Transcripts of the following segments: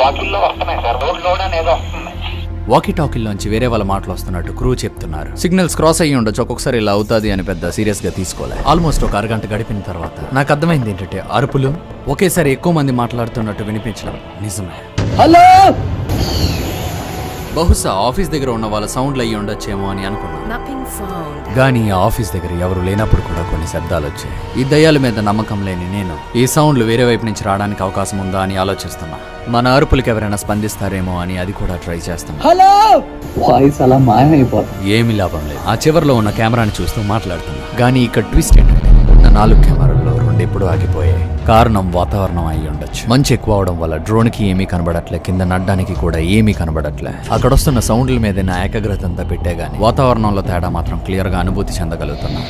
టాకీల్లో వస్తున్నాయి sir, road అనేది వస్తుంది. వాకీ టాకీల్లోంచి వేరే వాళ్ళ మాటలు వస్తున్నట్టు క్రూ చెప్తున్నారు. సిగ్నల్స్ క్రాస్ అయ్యి ఉండొచ్చు, ఒక్కొక్కసారి ఇలా అవుతుంది అని పెద్ద సీరియస్ గా తీసుకోలే. ఆల్మోస్ట్ ఒక అరగంట గడిపిన తర్వాత నాకు అర్థమైంది ఏంటంటే అరుపులు ఒకేసారి ఎక్కువ మంది మాట్లాడుతున్నట్టు వినిపించడం నిజమే. హలో, బహుశా ఆఫీస్ దగ్గర ఉన్న వాళ్ళ సౌండ్లు అయ్యి ఉండొచ్చేమో అని అనుకున్నాను. కానీ ఆ ఆఫీస్ దగ్గర ఎవరు లేనప్పుడు కూడా కొన్ని శబ్దాలు వచ్చాయి. ఈ దయ్యాల మీద నమ్మకం లేని నేను ఈ సౌండ్లు వేరే వైపు నుంచి రావడానికి అవకాశం ఉందా అని ఆలోచిస్తున్నా. మన అరుపులకి ఎవరైనా స్పందిస్తారేమో అని అది కూడా ట్రై చేస్తున్నా. హలో, వాయిస్ అలా మాయమైపోతుంది. ఏమీ లాభం లేదు. ఆ చివర్లో ఉన్న కెమెరాని చూస్తూ మాట్లాడుతున్నా. కానీ ఇక్కడ ట్విస్ట్ ఏంటంటే ఉన్న 4 కెమెరాల్లో 2 ఎప్పుడు ఆగిపోయాయి. కారణం వాతావరణం అయి ఉండొచ్చు. మంచు ఎక్కువ అవడం వల్ల డ్రోన్ కి ఏమీ కనబడట్లే, కింద నడ్డానికి కూడా ఏమీ కనబడట్లే. అక్కడ వస్తున్న సౌండ్ల మీద నా ఏకాగ్రత అంతా పెట్టే గానీ వాతావరణంలో తేడా మాత్రం క్లియర్ గా అనుభూతి చెందగలుగుతున్నా.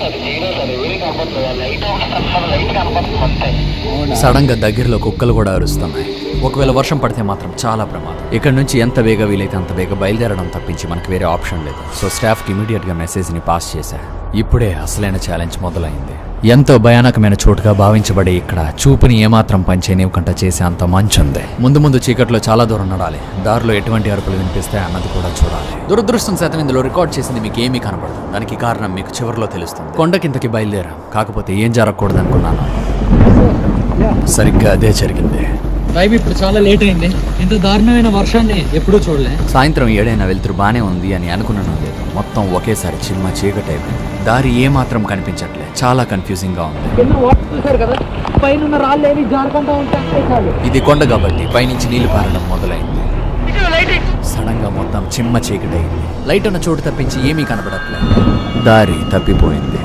సడన్ గా దగ్గరలో కుక్కలు కూడా అరుస్తున్నాయి. ఒకవేళ వర్షం పడితే మాత్రం చాలా ప్రమాదం. ఇక్కడ నుంచి ఎంత వేగ వీలైతే అంత వేగ బయలుదేరడం తప్పించి మనకు వేరే ఆప్షన్ లేదు. సో స్టాఫ్ కి ఇమీడియట్ గా మెసేజ్ ని పాస్ చేశా. ఇప్పుడే అసలైన ఛాలెంజ్ మొదలైంది. ఎంతో భయానకమైన చోటుగా భావించబడే ఇక్కడ చూపుని ఏమాత్రం పనిచేయనివ్వకుండా చేసే అంత మంచుంది. ముందు చీకట్లో చాలా దూరం నడాలి. దారిలో ఎటువంటి అరుపులు వినిపిస్తాయి అన్నది కూడా చూడాలి. దురదృష్టం శాతం ఇందులో రికార్డ్ చేసింది మీకు ఏమీ కనబడదు. దానికి కారణం మీకు చివరిలో తెలుస్తుంది. కొండకింతకి బయలుదేరాం, కాకపోతే ఏం జరగకూడదు అనుకున్నాను. సరిగ్గా అదే జరిగింది. టైం ఇప్పుడు చాలా లేట్ అయింది. ఇంత దారుణమైన వర్షాన్ని ఎప్పుడూ చూడలే. సాయంత్రం 7 వెళ్తురు బానే ఉంది అని అనుకున్నాను. లేదు, మొత్తం ఒకేసారి చిమ్మ చీకటి అయిపోయింది. దారి ఏ మాత్రం కనిపించట్లే. చాలా కన్ఫ్యూజింగ్ గా ఉంది. ఇది కొండ కాబట్టి పైనుంచి నీళ్లు పారడం మొదలైంది. సడన్ గా మొత్తం చిమ్మ చీకటి అయింది. లైట్ ఉన్న చోటు తప్పించి ఏమీ కనబడట్లే. దారి తప్పిపోయింది.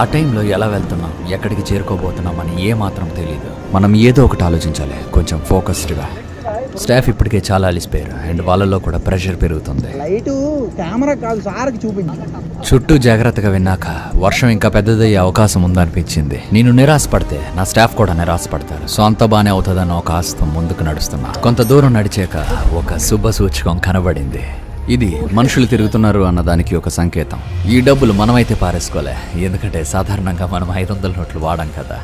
ఆ టైంలో ఎలా వెళ్తున్నాం, ఎక్కడికి చేరుకోబోతున్నాం అని ఏ మాత్రం తెలియదు. మనం ఏదో ఒకటి ఆలోచించాలి, కొంచెం ఫోకస్డ్గా. స్టాఫ్ ఇప్పటికే చాలా అలిసిపోయారు అండ్ వాళ్ళలో కూడా ప్రెషర్ పెరుగుతుంది. చుట్టూ జాగ్రత్తగా విన్నాక వర్షం ఇంకా పెద్దదయ్యే అవకాశం ఉందనిపించింది. నేను నిరాశపడితే నా స్టాఫ్ కూడా నిరాశపడతారు. సో అంత బానే అవుతుందన్న ఒక ఆశతో ముందుకు నడుస్తున్నా. కొంత దూరం నడిచాక ఒక శుభ సూచకం కనబడింది. ఇది మనుషులు తిరుగుతున్నారు అన్నదానికి ఒక సంకేతం. ఈ డబ్బులు మనమైతే పారేసుకోలే, ఎందుకంటే సాధారణంగా మనం 500 నోట్లు వాడాం కదా.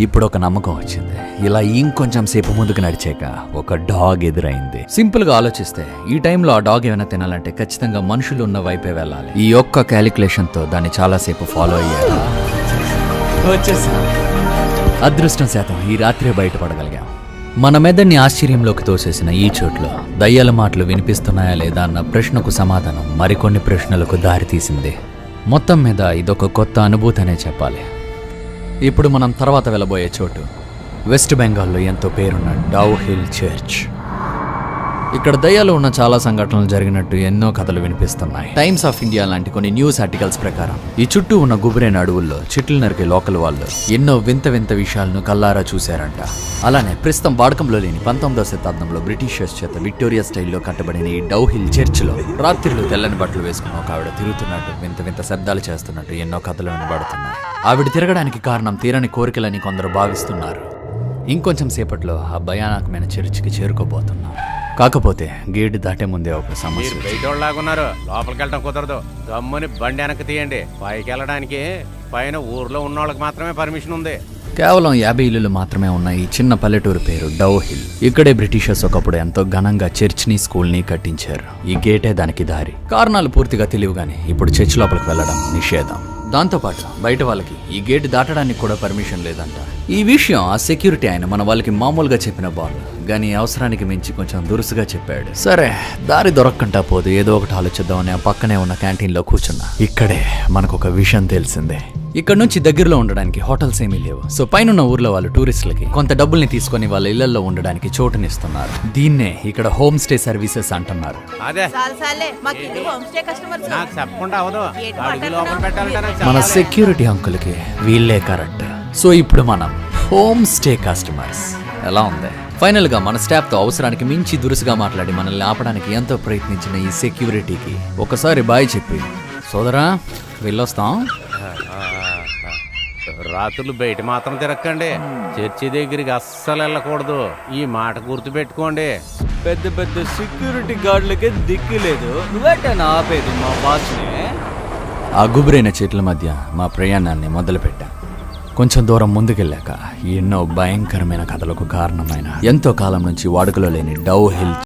ఇప్పుడు ఒక నమ్మకం వచ్చింది. ఇలా ఇంకొంచెం సేపు ముందుకు నడిచాక ఒక డాగ్ ఎదురైంది. సింపుల్ గా ఆలోచిస్తే ఈ టైంలో ఆ డాగ్ ఏమైనా తినాలంటే ఖచ్చితంగా మనుషులు ఉన్న వైపే వెళ్ళాలి. ఈ ఒక్క క్యాలిక్యులేషన్ తో దాన్ని చాలా సేపు ఫాలో అయ్యారు. అదృష్టం శాతం ఈ రాత్రే బయటపడగలిగాం. మన మెదడుని ఆశ్చర్యంలోకి తోసేసిన ఈ చోట్లో దయ్యాల మాటలు వినిపిస్తున్నాయా లేదా అన్న ప్రశ్నకు సమాధానం మరికొన్ని ప్రశ్నలకు దారితీసింది. మొత్తం మీద ఇదొక కొత్త అనుభూతి అనే చెప్పాలి. ఇప్పుడు మనం తర్వాత వెళ్ళబోయే చోటు వెస్ట్ బెంగాల్లో ఎంతో పేరున్న డౌ హిల్ చర్చ్. ఇక్కడ దయ్యాలు ఉన్న చాలా సంఘటనలు జరిగినట్టు ఎన్నో కథలు వినిపిస్తున్నాయి. టైమ్స్ ఆఫ్ ఇండియా లాంటి కొన్ని న్యూస్ ఆర్టికల్స్ ప్రకారం ఈ చుట్టూ ఉన్న గుబురైన అడవుల్లో చెట్లు నరికే లోకల్ వాళ్ళు ఎన్నో వింత విషయాలను కల్లారా చూశారంట. అలానే ప్రస్తుతం వాడకంలో లేని 19వ శతాబ్దంలో బ్రిటిషర్స్ చేత విక్టోరియా స్టైల్లో కట్టబడిన ఈ డౌ హిల్ చర్చ్లో రాత్రిలో తెల్లని బట్టలు వేసుకున్న ఒక ఆవిడ తిరుగుతున్నట్టు, వింత శబ్దాలు చేస్తున్నట్టు ఎన్నో కథలు వినబడుతున్నాయి. ఆవిడ తిరగడానికి కారణం తీరని కోరికలని కొందరు భావిస్తున్నారు. ఇంకొంచెం సేపట్లో ఆ భయానకమైన చర్చికి చేరుకోబోతున్నాం. కాకపోతే గేటు దాటే ముందే ఒక సమస్య. బయటోళ్ళలాగున్నారు, లోపలికి వెళ్ళడం కుదరదు. గమ్ముని బండి వెనక్కి తీయండి. పైకి వెళ్ళడానికి పైన ఊర్లో ఉన్న వాళ్ళకి మాత్రమే పర్మిషన్ ఉంది. కేవలం 50 ఇల్లులు మాత్రమే ఉన్న ఈ చిన్న పల్లెటూరు పేరు డౌ హిల్. ఇక్కడే బ్రిటిషర్స్ ఒకప్పుడు ఎంతో ఘనంగా చర్చ్ని, స్కూల్ని కట్టించారు. ఈ గేటే దానికి దారి. కారణాలు పూర్తిగా తెలియవు గానీ ఇప్పుడు చర్చ్ లోపలికి వెళ్ళడం నిషేధం. దాంతోపాటు బయట వాళ్ళకి ఈ గేట్ దాటడానికి కూడా పర్మిషన్ లేదంట. ఈ విషయం ఆ సెక్యూరిటీ ఆయన మన వాళ్ళకి మామూలుగా చెప్పిన బాల్, కానీ అవసరానికి మించి కొంచెం దురుసుగా చెప్పాడు. సరే, దారి దొరక్కంటా పోదు, ఏదో ఒకటి ఆలోచిద్దామని ఆ పక్కనే ఉన్న క్యాంటీన్లో కూర్చున్నా. ఇక్కడే మనకు ఒక విషయం తెలిసిందే. ఇక్కడ నుంచి దగ్గరలో ఉండడానికి హోటల్స్ ఏమీ లేవు. సో పైన ఊర్లో వాళ్ళు టూరిస్టులకి కొంత డబ్బుల్ని తీసుకొని వాళ్ళ ఇళ్లలో ఉండడానికి చోటునిస్తున్నారు. దీన్నే ఇక్కడ హోమ్ స్టే సర్వీసెస్ అంటున్నారు. మన సెక్యూరిటీ అంకుల్కి వీళ్ళే కరెక్ట్. సో ఇప్పుడు మనం హోమ్ స్టే కస్టమర్స్. ఎలా ఉంది? ఫైనల్ గా మన స్టాఫ్ తో అవసరానికి మించి దురుసుగా మాట్లాడి మనల్ని ఆపడానికి ఎంతో ప్రయత్నించిన ఈ సెక్యూరిటీకి ఒకసారి బాయ్ చెప్పి, సోదరా వెళ్ళొస్తాం. రాత్రులు బయట మాత్రం తిరక్కండి. చర్చి దగ్గరికి అస్సలు వెళ్ళకూడదు. ఈ మాట గుర్తు పెట్టుకోండి. పెద్ద సెక్యూరిటీ గార్డులకే దిక్కు లేదు, నువ్వేటైనా ఆపేది మా బాస్ని. ఆ గుబురైన చెట్ల మధ్య మా ప్రయాణాన్ని మొదలుపెట్టాం. కొంచెం దూరం ముందుకెళ్ళాక ఎన్నో భయంకరమైన కథలకు కారణమైన ఎంతో కాలం నుంచి వాడుకలో లేని డౌ హిల్